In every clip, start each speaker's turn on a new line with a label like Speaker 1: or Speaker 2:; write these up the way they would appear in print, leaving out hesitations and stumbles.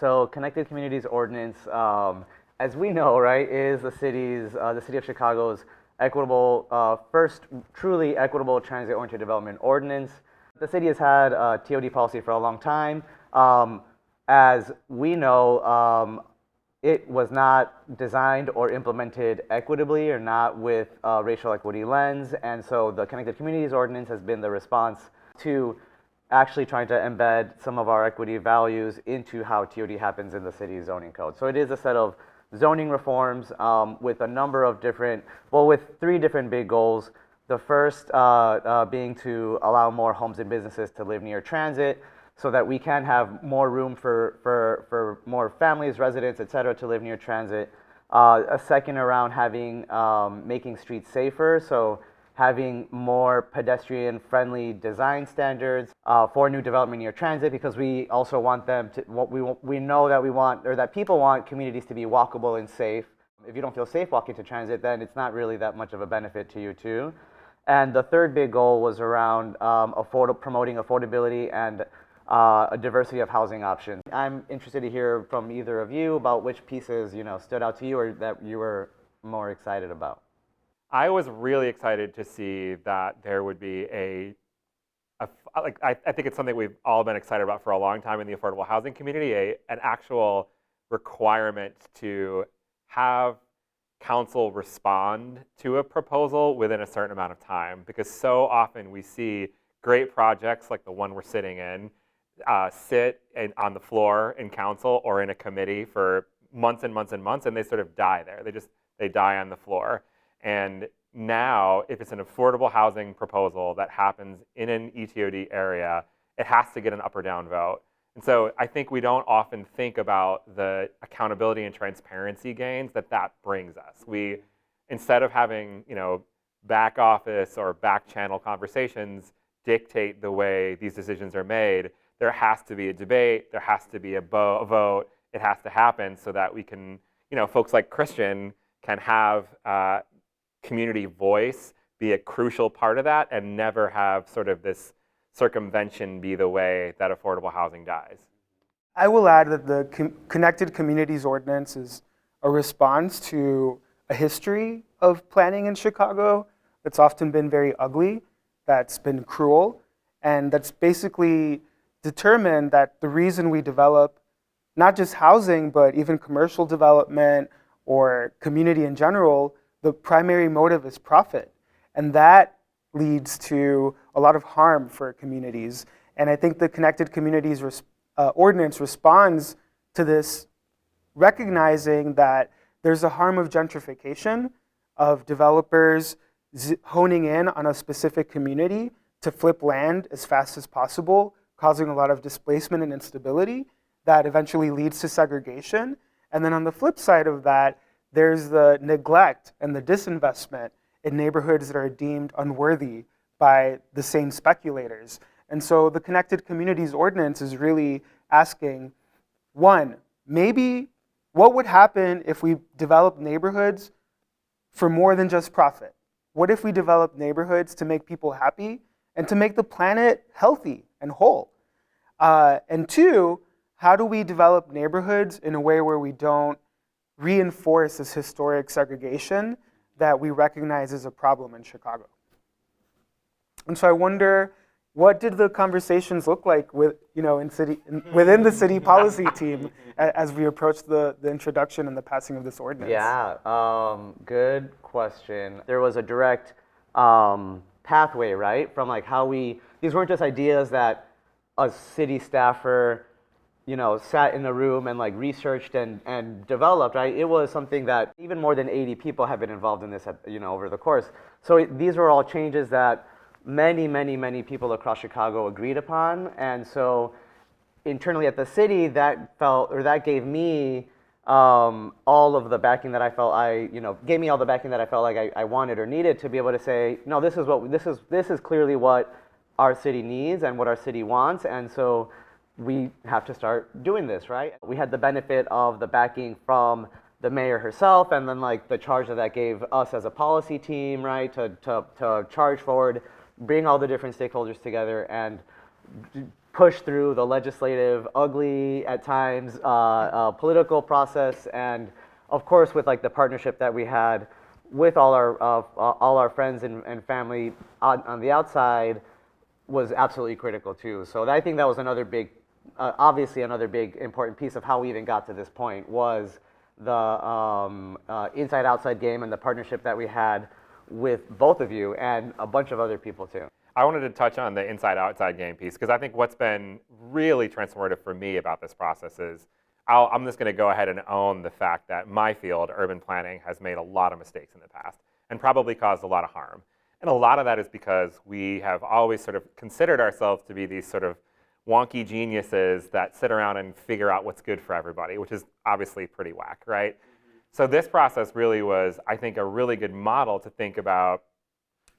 Speaker 1: So Connected Communities Ordinance, as we know, right, is the city of Chicago's equitable, first truly equitable transit-oriented development ordinance. The city has had a TOD policy for a long time. As we know, it was not designed or implemented equitably or not with a racial equity lens, and so the Connected Communities Ordinance has been the response to actually trying to embed some of our equity values into how TOD happens in the city's zoning code. So it is a set of zoning reforms with a number of different, with 3 different big goals. The first being to allow more homes and businesses to live near transit so that we can have more room for more families, residents, et cetera, to live near transit. A second around having, making streets safer, so having more pedestrian-friendly design standards for new development near transit, because we also want them to, we know that we want, or that people want communities to be walkable and safe. If you don't feel safe walking to transit, then it's not really that much of a benefit to you too. And the third big goal was around promoting affordability and a diversity of housing options. I'm interested to hear from either of you about which pieces, stood out to you or that you were more excited about.
Speaker 2: I was really excited to see that there would be I think it's something we've all been excited about for a long time in the affordable housing community, an actual requirement to have council respond to a proposal within a certain amount of time, because so often we see great projects like the one we're sitting in sit on the floor in council or in a committee for months and months and months, and they sort of die there. They die on the floor. And now, if it's an affordable housing proposal that happens in an ETOD area, it has to get an up or down vote. And so I think we don't often think about the accountability and transparency gains that brings us. We, instead of having back office or back channel conversations dictate the way these decisions are made, there has to be a debate, there has to be a vote, it has to happen so that we can, folks like Christian can have community voice be a crucial part of that and never have sort of this circumvention be the way that affordable housing dies.
Speaker 3: I will add that the Connected Communities Ordinance is a response to a history of planning in Chicago that's often been very ugly, that's been cruel, and that's basically determined that the reason we develop not just housing, but even commercial development or community in general, the primary motive is profit. And that leads to a lot of harm for communities. And I think the Connected Communities Ordinance responds to this, recognizing that there's a harm of gentrification, of developers honing in on a specific community to flip land as fast as possible, causing a lot of displacement and instability that eventually leads to segregation. And then on the flip side of that, there's the neglect and the disinvestment in neighborhoods that are deemed unworthy by the same speculators. And so the Connected Communities Ordinance is really asking, one, maybe what would happen if we developed neighborhoods for more than just profit? What if we developed neighborhoods to make people happy and to make the planet healthy and whole? And two, how do we develop neighborhoods in a way where we don't reinforce this historic segregation that we recognize as a problem in Chicago? And so I wonder, what did the conversations look like with, within the city policy team as we approached the introduction and the passing of this ordinance?
Speaker 1: Yeah, good question. There was a direct pathway, right? From how these weren't just ideas that a city staffer sat in a room and researched and developed, right? It was something that even more than 80 people have been involved in this, over the course. So these were all changes that many, many, many people across Chicago agreed upon. And so internally at the city, that gave me all of the backing that I felt gave me all the backing that I felt like I wanted or needed to be able to say, no, this is clearly what our city needs and what our city wants. And so we have to start doing this, right? We had the benefit of the backing from the mayor herself, and then the charge that gave us as a policy team, right, to charge forward, bring all the different stakeholders together and push through the legislative, ugly at times, political process, and of course with like the partnership that we had with all our friends and family on the outside was absolutely critical too. So I think that was another big, obviously another big important piece of how we even got to this point was the inside-outside game and the partnership that we had with both of you and a bunch of other people too.
Speaker 2: I wanted to touch on the inside-outside game piece because I think what's been really transformative for me about this process is I'm just going to go ahead and own the fact that my field, urban planning, has made a lot of mistakes in the past and probably caused a lot of harm. And a lot of that is because we have always sort of considered ourselves to be these sort of wonky geniuses that sit around and figure out what's good for everybody, which is obviously pretty whack, right? So this process really was, I think, a really good model to think about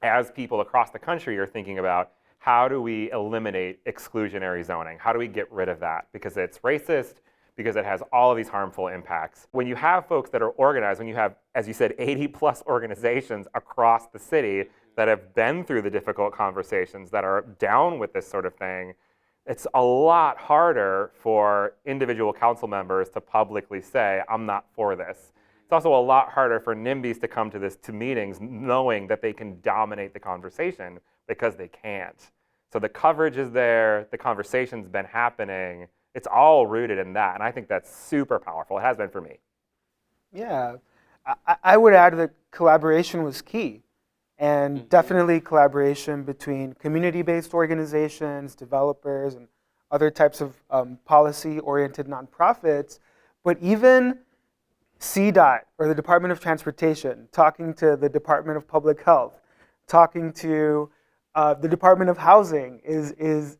Speaker 2: as people across the country are thinking about how do we eliminate exclusionary zoning? How do we get rid of that? Because it's racist, because it has all of these harmful impacts. When you have folks that are organized, when you have, as you said, 80 plus organizations across the city that have been through the difficult conversations, that are down with this sort of thing, it's a lot harder for individual council members to publicly say, I'm not for this. It's also a lot harder for NIMBYs to come to meetings knowing that they can dominate the conversation because they can't. So the coverage is there, the conversation's been happening, it's all rooted in that, and I think that's super powerful. It has been for me.
Speaker 3: Yeah, I would add that collaboration was key, and definitely collaboration between community-based organizations, developers, and other types of policy-oriented nonprofits, but even CDOT, or the Department of Transportation, talking to the Department of Public Health, talking to the Department of Housing is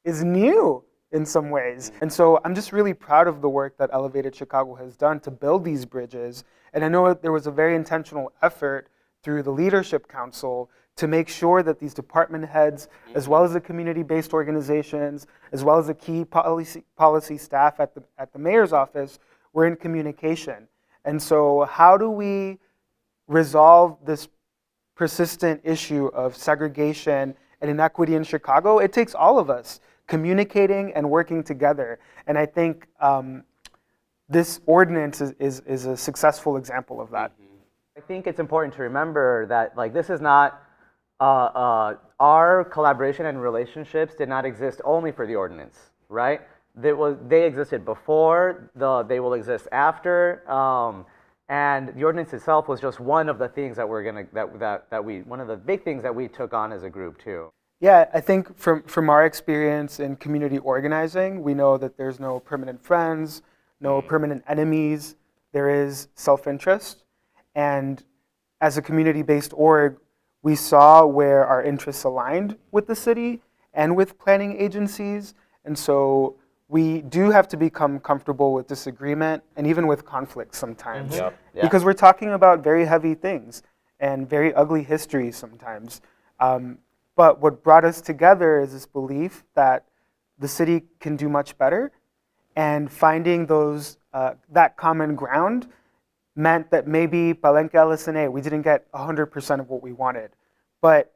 Speaker 3: new in some ways. And so I'm just really proud of the work that Elevated Chicago has done to build these bridges. And I know that there was a very intentional effort through the Leadership Council to make sure that these department heads, as well as the community-based organizations, as well as the key policy staff at the mayor's office, were in communication. And so how do we resolve this persistent issue of segregation and inequity in Chicago? It takes all of us communicating and working together. And I think this ordinance is a successful example of that.
Speaker 1: I think it's important to remember that like this is not, our collaboration and relationships did not exist only for the ordinance, right? They existed before, they will exist after, and the ordinance itself was just one of the things that we're gonna one of the big things that we took on as a group too.
Speaker 3: Yeah, I think from our experience in community organizing, we know that there's no permanent friends, no permanent enemies. There is self-interest, and as a community-based org, we saw where our interests aligned with the city and with planning agencies, and so we do have to become comfortable with disagreement and even with conflict sometimes.
Speaker 1: Yeah.
Speaker 3: Because we're talking about very heavy things and very ugly history sometimes. But what brought us together is this belief that the city can do much better, and finding that common ground meant that maybe Palenque LSNA, we didn't get 100% of what we wanted. But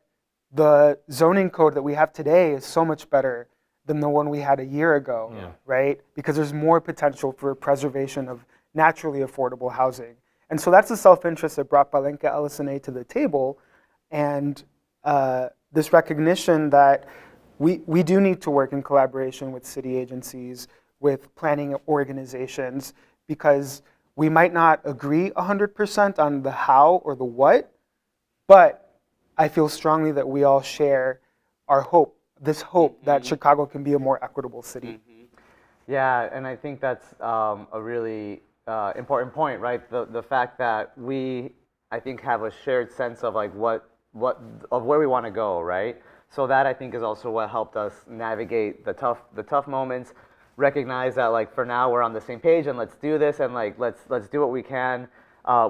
Speaker 3: the zoning code that we have today is so much better than the one we had a year ago, right? Because there's more potential for preservation of naturally affordable housing. And so that's the self-interest that brought Palenque LSNA to the table, and this recognition that we do need to work in collaboration with city agencies, with planning organizations, because we might not agree 100% on the how or the what, but I feel strongly that we all share our hope, this hope that Chicago can be a more equitable city.
Speaker 1: Yeah, and I think that's a really important point, right? The fact that we, I think, have a shared sense of like of where we want to go, right? So that I think is also what helped us navigate the tough moments, recognize that like for now we're on the same page and let's do this, and like let's do what we can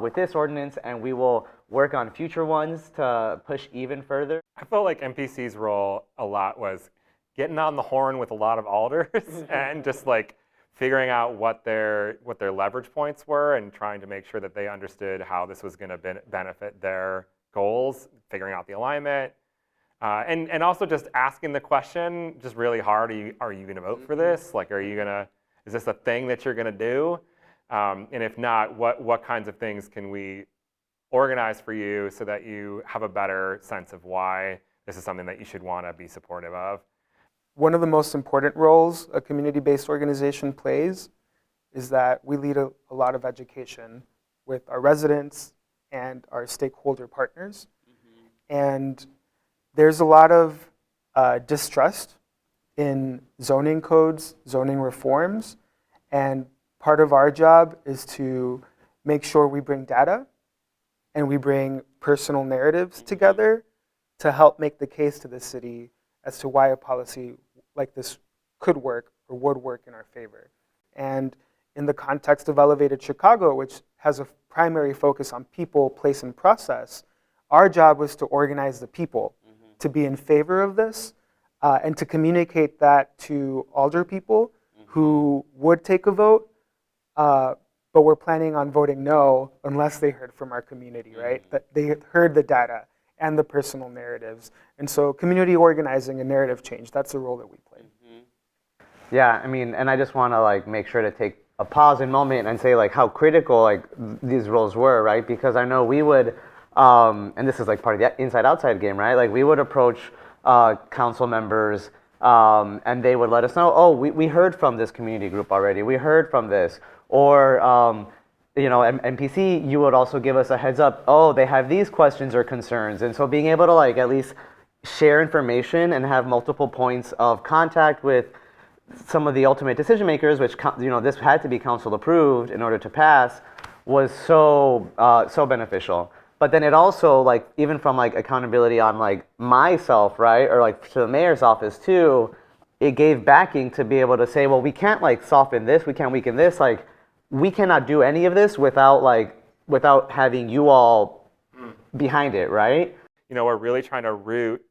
Speaker 1: with this ordinance, and we will work on future ones to push even further.
Speaker 2: I felt like MPC's role a lot was getting on the horn with a lot of alders and just like figuring out what their leverage points were and trying to make sure that they understood how this was going to benefit their goals, figuring out the alignment. And also just asking the question just really hard, are you going to vote for this? Like, is this a thing that you're going to do? And if not, what kinds of things can we organize for you so that you have a better sense of why this is something that you should want to be supportive of?
Speaker 3: One of the most important roles a community-based organization plays is that we lead a lot of education with our residents and our stakeholder partners. And there's a lot of distrust in zoning codes, zoning reforms, and part of our job is to make sure we bring data and we bring personal narratives together to help make the case to the city as to why a policy like this could work or would work in our favor. And in the context of Elevated Chicago, which has a primary focus on people, place, and process, our job was to organize the people to be in favor of this and to communicate that to older people who would take a vote, but were planning on voting no unless they heard from our community, right? That they heard the data and the personal narratives. And so community organizing and narrative change, that's the role that we play.
Speaker 1: Yeah, I mean, and I just want to like make sure to take a pause and moment and say like how critical like these roles were, right? Because I know we would, and this is like part of the inside-outside game, right? Like we would approach council members and they would let us know, oh, we heard from this community group already. We heard from this. Or, you know, MPC, you would also give us a heads up, oh, they have these questions or concerns. And so being able to like at least share information and have multiple points of contact with some of the ultimate decision makers, which, you know, this had to be council approved in order to pass, was so beneficial. But then it also, like, even from like accountability on like myself, right, or like to the mayor's office too, it gave backing to be able to say, well, we can't like soften this, we can't weaken this, like we cannot do any of this without having you all behind it, right?
Speaker 2: You know, we're really trying to root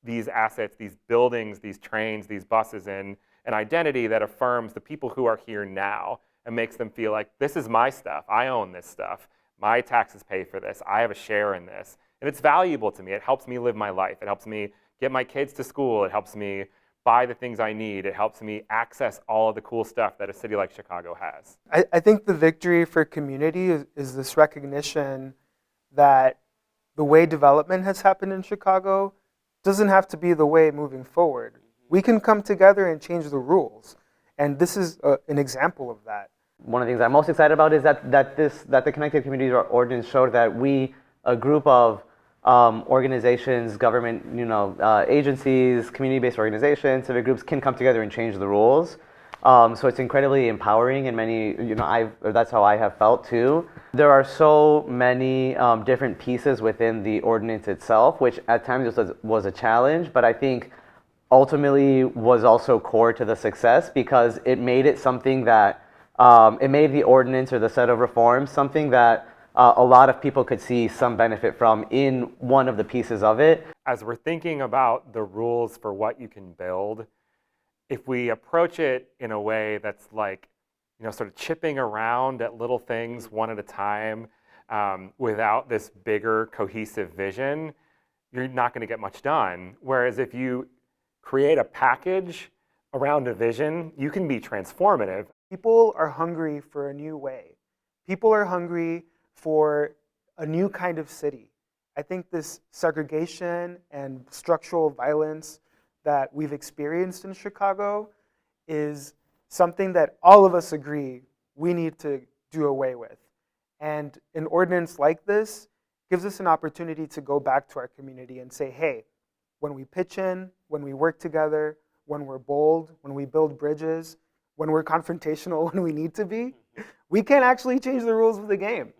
Speaker 2: these assets, these buildings, these trains, these buses in an identity that affirms the people who are here now and makes them feel like this is my stuff, I own this stuff, my taxes pay for this, I have a share in this, and it's valuable to me. It helps me live my life. It helps me get my kids to school. It helps me buy the things I need. It helps me access all of the cool stuff that a city like Chicago has.
Speaker 3: I think the victory for community is this recognition that the way development has happened in Chicago doesn't have to be the way moving forward. We can come together and change the rules. And this is an example of that.
Speaker 1: One of the things I'm most excited about is that the Connected Communities Ordinance showed that we, a group of organizations, government, you know, agencies, community-based organizations, civic groups can come together and change the rules. So it's incredibly empowering, and many, you know, that's how I have felt too. There are so many different pieces within the ordinance itself, which at times was a challenge, but I think ultimately was also core to the success because it made it something that it made the ordinance or the set of reforms something that a lot of people could see some benefit from in one of the pieces of it.
Speaker 2: As we're thinking about the rules for what you can build, if we approach it in a way that's like, you know, sort of chipping around at little things one at a time without this bigger cohesive vision, you're not going to get much done. Whereas if you create a package around a vision, you can be transformative.
Speaker 3: People are hungry for a new way. People are hungry for a new kind of city. I think this segregation and structural violence that we've experienced in Chicago is something that all of us agree we need to do away with. And an ordinance like this gives us an opportunity to go back to our community and say, hey, when we pitch in, when we work together, when we're bold, when we build bridges, when we're confrontational when we need to be, we can actually change the rules of the game.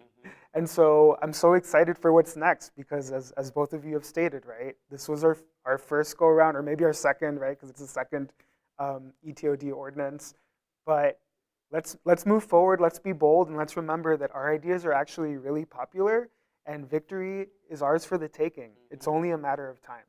Speaker 3: And so I'm so excited for what's next because as both of you have stated, right, this was our first go around, or maybe our second, right, because it's the second ETOD ordinance. But let's move forward, let's be bold, and let's remember that our ideas are actually really popular and victory is ours for the taking. It's only a matter of time.